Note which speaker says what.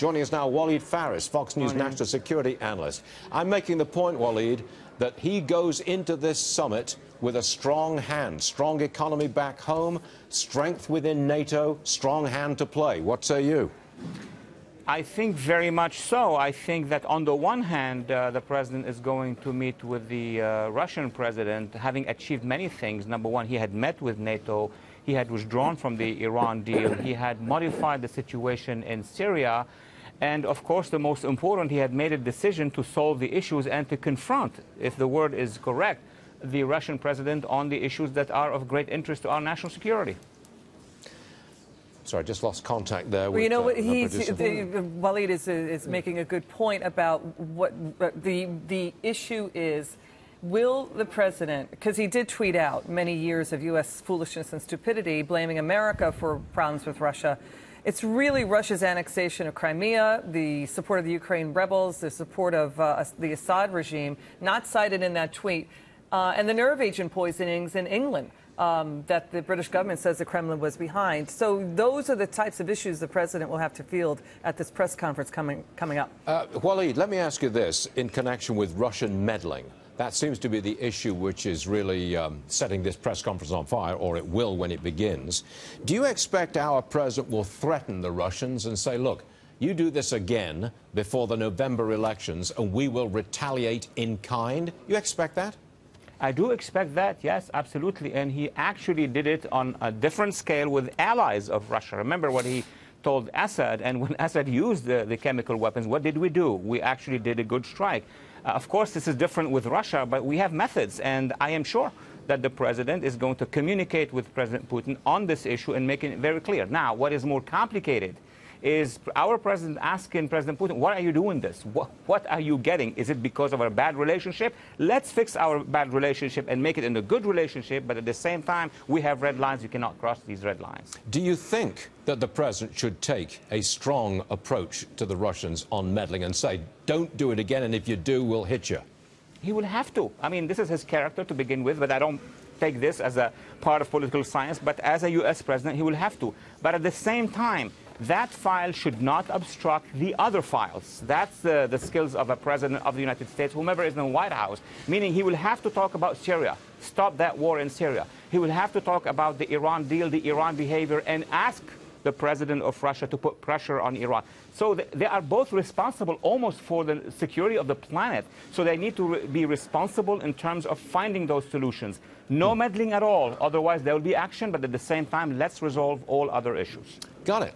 Speaker 1: Joining us now, Walid Phares, Fox News national security analyst. I'm making the point, Walid, that he goes into this summit with a strong hand, strong economy back home, strength within NATO, strong hand to play. What say you?
Speaker 2: I think very much so. I think that on the one hand, the president is going to meet with the Russian president, having achieved many things. Number one, he had met with NATO. He had withdrawn from the Iran deal. He had modified the situation in Syria. And of course, the most important, he had made a decision to solve the issues and to confront, if the word is correct, the Russian president on the issues that are of great interest to our national security.
Speaker 1: Sorry, I just lost contact there.
Speaker 3: Well, you know what? Walid is making a good point about what the issue is. Will the president, because he did tweet out many years of U.S. foolishness and stupidity, blaming America for problems with Russia. It's really Russia's annexation of Crimea, the support of the Ukraine rebels, the support of the Assad regime, not cited in that tweet, and the nerve agent poisonings in England. That the British government says the Kremlin was behind. So those are the types of issues the president will have to field at this press conference coming up.
Speaker 1: Walid, let me ask you this in connection with Russian meddling. That seems to be the issue which is really setting this press conference on fire, or it will when it begins. Do you expect our president will threaten the Russians and say, look, you do this again before the November elections and we will retaliate in kind? You expect that?
Speaker 2: I do expect that, yes, absolutely. And he actually did it on a different scale with allies of Russia. Remember what he told Assad, and when Assad used the chemical weapons, what did we do? We actually did a good strike. Of course, this is different with Russia, but we have methods, and I am sure that the president is going to communicate with President Putin on this issue and making it very clear. Now, what is more complicated is our president asking President Putin, why are you doing this? What are you getting? Is it because of our bad relationship? Let's fix our bad relationship and make it into a good relationship, but at the same time, we have red lines. You cannot cross these red lines.
Speaker 1: Do you think that the president should take a strong approach to the Russians on meddling and say, don't do it again, and if you do, we'll hit you?
Speaker 2: He will have to. I mean, this is his character to begin with, but I don't take this as a part of political science. But as a U.S. president, he will have to. But at the same time, that file should not obstruct the other files. That's the skills of a president of the United States, whomever is in the White House, meaning he will have to talk about Syria, stop that war in Syria. He will have to talk about the Iran deal, the Iran behavior, and ask the president of Russia to put pressure on Iran. So they are both responsible almost for the security of the planet. So they need to be responsible in terms of finding those solutions. No meddling at all. Otherwise, there will be action. But at the same time, let's resolve all other issues.
Speaker 1: Got it.